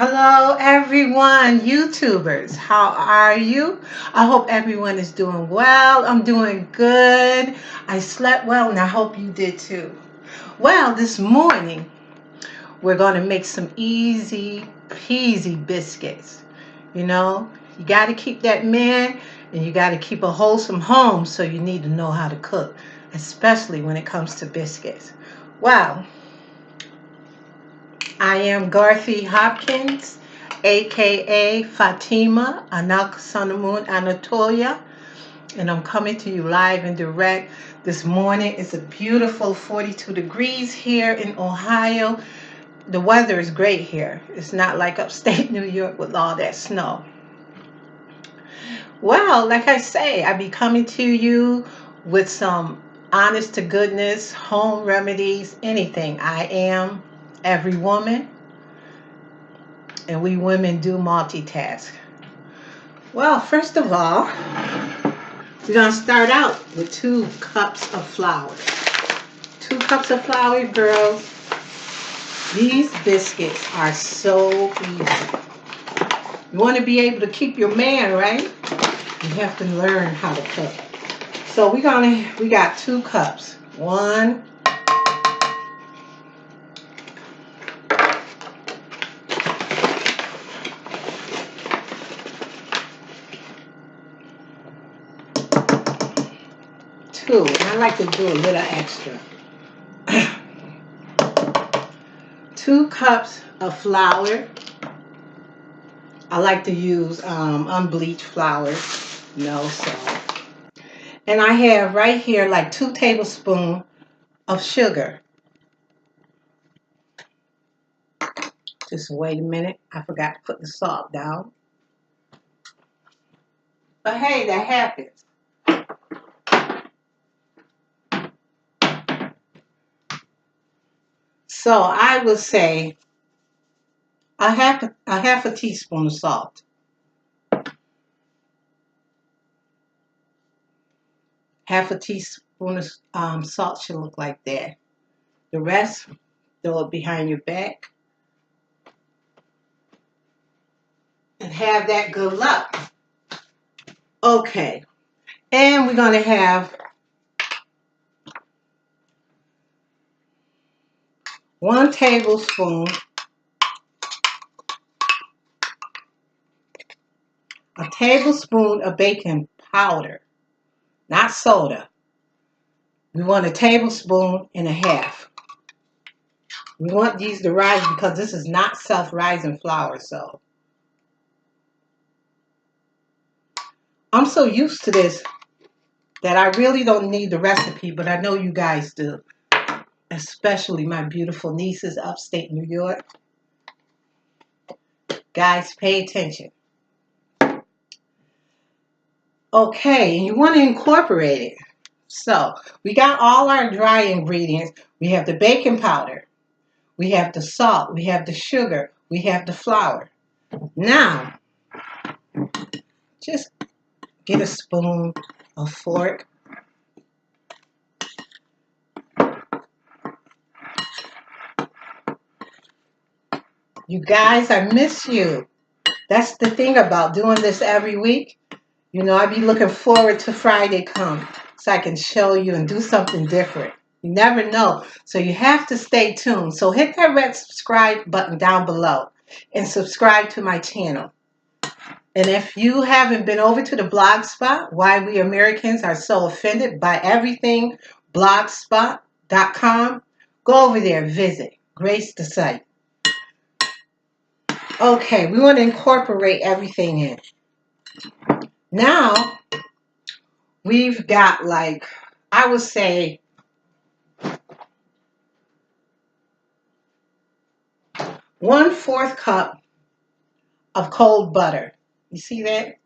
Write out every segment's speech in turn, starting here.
Hello, everyone, YouTubers. How are you? I hope everyone is doing well. I'm doing good. I slept well, and I hope you did too. Well, this morning, we're going to make some easy peasy biscuits. You know, you got to keep that man, and you got to keep a wholesome home, so you need to know how to cook, especially when it comes to biscuits. Well, I am Garthy Hopkins, aka Fatima Anak Sanamun Anatolia, and I'm coming to you live and direct. This morning it's a beautiful 42 degrees here in Ohio. The weather is great here. It's not like upstate New York with all that snow. Well, like I say, I be coming to you with some honest to goodness, home remedies, anything. I am every woman, and we women do multitask. Well, first of all, we're going to start out with 2 cups of flour. 2 cups of flour, girls. These biscuits are so easy. You want to be able to keep your man, right? You have to learn how to cook. So we got 2 cups. 1, 2. And I like to do a little extra. 2 cups of flour. I like to use unbleached flour, no salt. And I have right here like 2 tablespoons of sugar. Just wait a minute. I forgot to put the salt down. But hey, that happens. So I would say a half a teaspoon of salt. Half a teaspoon of salt should look like that. The rest, throw it behind your back. And have that good luck. Okay. And we're going to have 1 tablespoon of baking powder, not soda. We want 1.5 tablespoons. We want these to rise because this is not self-rising flour. So I'm so used to this that I really don't need the recipe, but I know you guys do, especially my beautiful nieces upstate New York. Guys, pay attention. Okay, and you want to incorporate it. So we got all our dry ingredients. We have the baking powder. We have the salt. We have the sugar. We have the flour. Now, just get a spoon, a fork. You guys, I miss you. That's the thing about doing this every week. You know, I be looking forward to Friday come so I can show you and do something different. You never know. So you have to stay tuned. So hit that red subscribe button down below and subscribe to my channel. And if you haven't been over to the blog spot, Why We Americans Are So Offended by Everything, blogspot.com, go over there, visit, grace the site. Okay, we want to incorporate everything in. Now, we've got like, I would say, 1/4 cup of cold butter. You see that?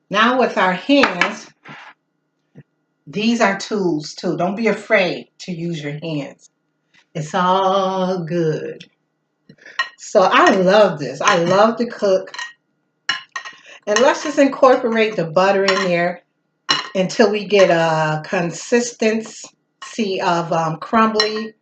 Now with our hands, these are tools too. Don't be afraid to use your hands. It's all good. So I love this. I love to cook. And let's just incorporate the butter in there until we get a consistency of crumbly,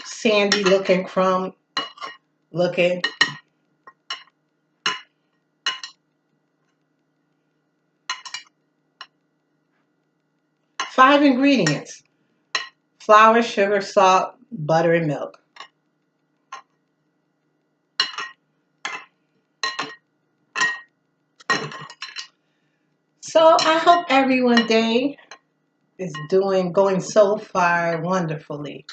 sandy looking crumb looking. 5 ingredients: flour, sugar, salt, butter, and milk. So I hope everyone day is going so far wonderfully.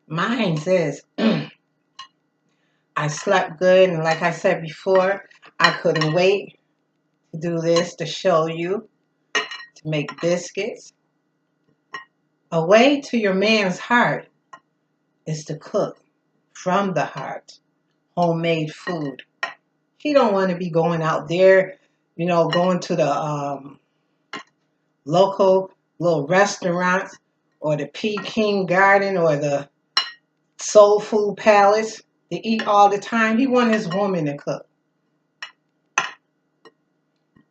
Mine's is. I slept good, and like I said before, I couldn't wait to do this to show you to make biscuits. A way to your man's heart is to cook from the heart, homemade food. He don't want to be going out there, going to the local little restaurants or the Peking Garden or the Soul Food Palace to eat all the time. He want his woman to cook.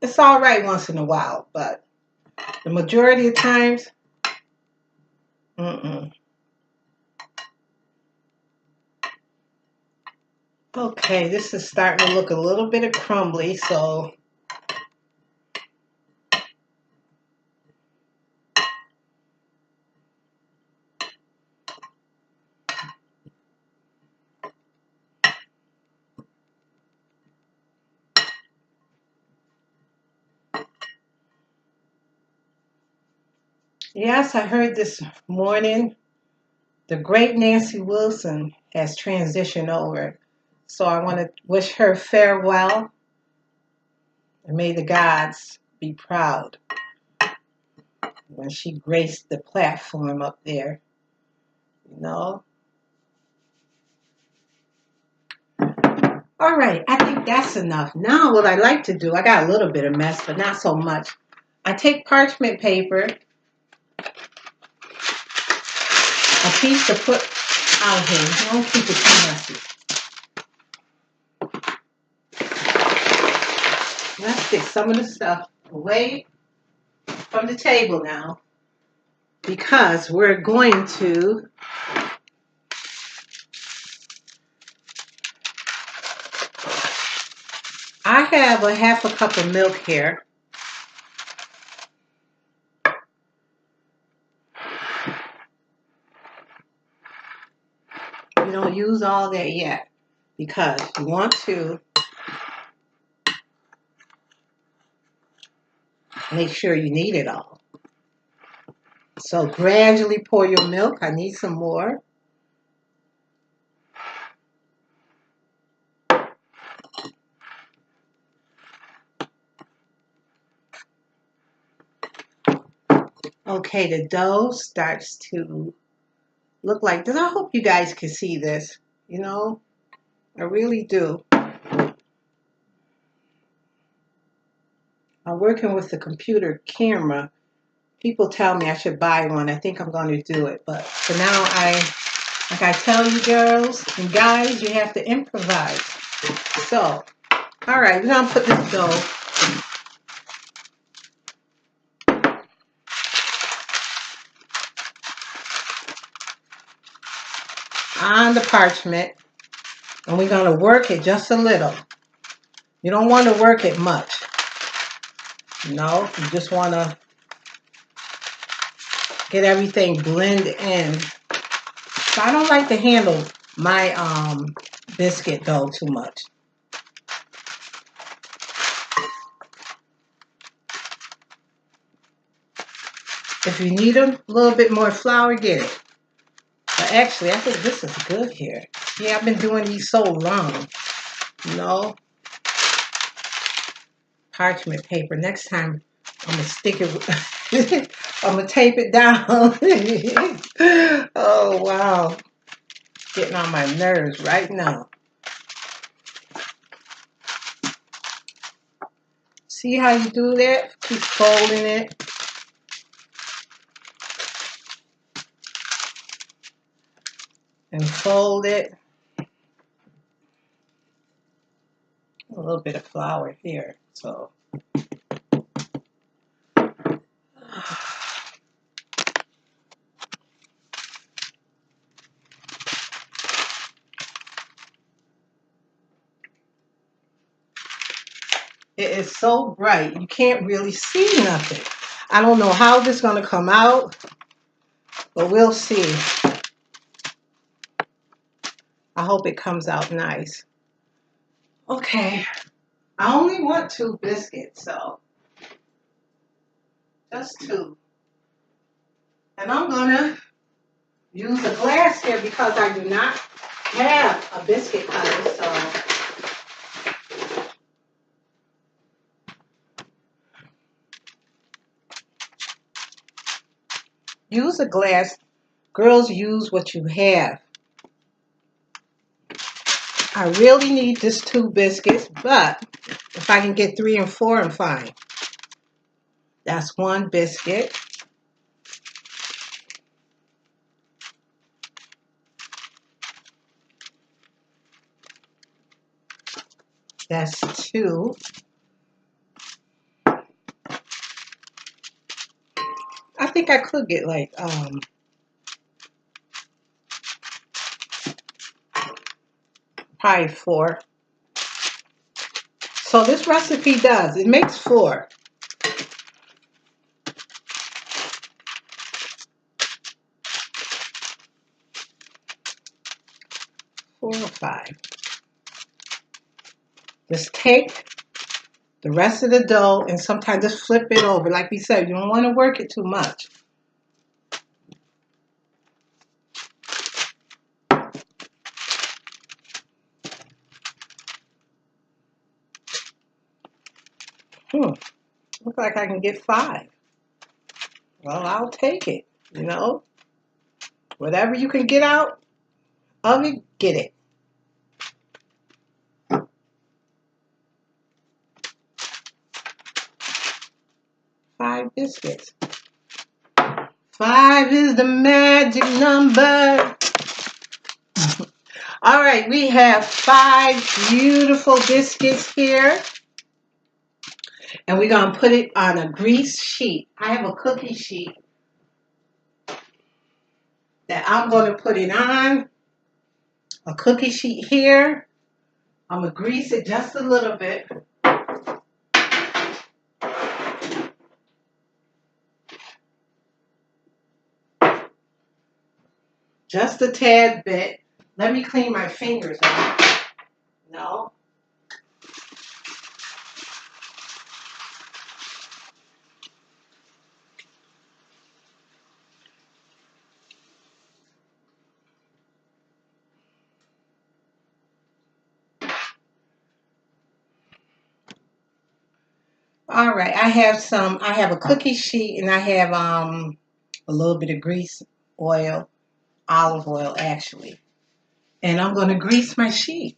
It's all right once in a while, but the majority of times, mm-mm. Okay, this is starting to look a little bit of crumbly, so yes, I heard this morning the great Nancy Wilson has transitioned over. So I want to wish her farewell and may the gods be proud when she graced the platform up there, you know. All right, I think that's enough. Now what I like to do, I got a little bit of mess, but not so much. I take parchment paper, a piece to put out here. Don't keep it too messy. Let's get some of the stuff away from the table now because we're going to I have a half a cup of milk here. You don't use all that yet because you want to make sure you need it all. So gradually pour your milk. I need some more. Okay, the dough starts to look like this. I hope you guys can see this. I really do. I'm working with the computer camera. People tell me I should buy one. I think I'm going to do it. But for now, like I tell you girls and guys, you have to improvise. So, all right, we're going to put this dough on the parchment, and we're going to work it just a little. You don't want to work it much. No, you just want to get everything blend in. So I don't like to handle my biscuit dough too much. If you need a little bit more flour, get it. But actually, I think this is good here. Yeah, I've been doing these so long. Parchment paper. Next time, I'm going to stick it. I'm going to tape it down. Oh, wow. Getting on my nerves right now. See how you do that? Keep folding it. And fold it. A little bit of flour here. So it is so bright, you can't really see nothing. I don't know how this is going to come out, but we'll see. I hope it comes out nice. Okay, I only want 2 biscuits, so just 2. And I'm going to use a glass here because I do not have a biscuit cutter, so use a glass. Girls, use what you have. I really need this 2 biscuits, but if I can get 3 and 4, I'm fine. That's 1 biscuit. That's 2. I think I could get like probably 4. So this recipe it makes 4. 4 or 5. Just take the rest of the dough and sometimes just flip it over. Like we said, you don't want to work it too much. Looks like I can get 5. Well, I'll take it, you know. Whatever you can get out of it, get it. 5 biscuits. 5 is the magic number. All right, we have 5 beautiful biscuits here. And we're going to put it on a grease sheet. I have a cookie sheet that I'm going to put it on. A cookie sheet here. I'm going to grease it just a little bit. Just a tad bit. Let me clean my fingers out. No. All right, I have a cookie sheet and I have a little bit of grease oil, olive oil actually. And I'm going to grease my sheet.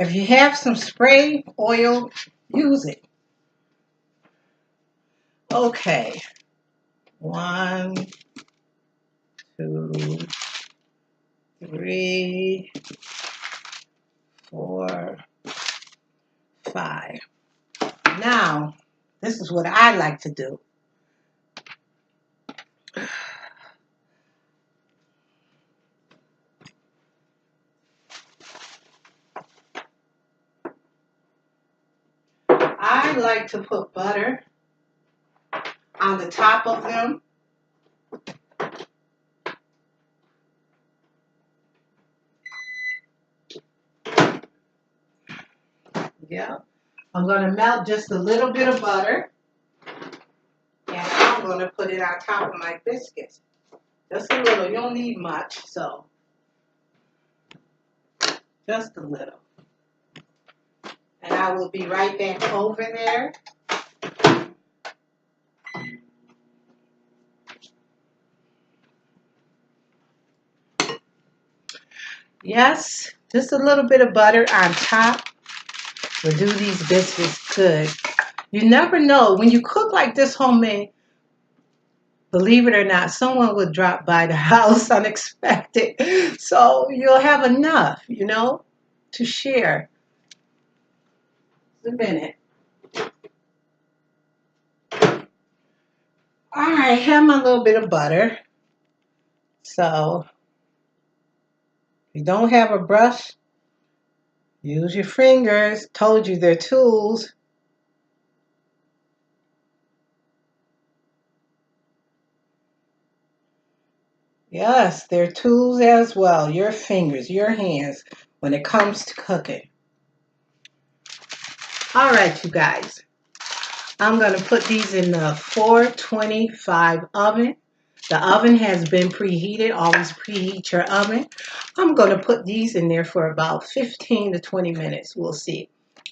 If you have some spray oil, use it. Okay. 1, 2, 3, 4, 5. Now, this is what I like to do. I like to put butter on the top of them. Yeah. I'm going to melt just a little bit of butter. And I'm going to put it on top of my biscuits. Just a little. You don't need much, so just a little. And I will be right back over there. Yes, just a little bit of butter on top will do these biscuits good. You never know. When you cook like this homemade, believe it or not, someone will drop by the house unexpected. So you'll have enough, you know. to share. Just a minute. All right, have my little bit of butter. So if you don't have a brush, use your fingers. Told you they're tools. Yes, they're tools as well. Your fingers, your hands, when it comes to cooking. All right, you guys. I'm going to put these in the 425 oven. The oven has been preheated. Always preheat your oven. I'm going to put these in there for about 15 to 20 minutes. We'll see.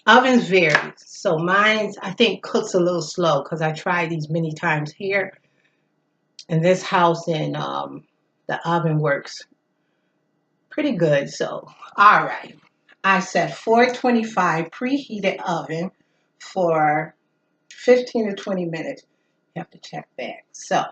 Ovens vary. So mine's, I think, cooks a little slow because I tried these many times here. In this house, and the oven works pretty good. So, all right. I set 425 preheated oven for 15 to 20 minutes. You have to check back. So,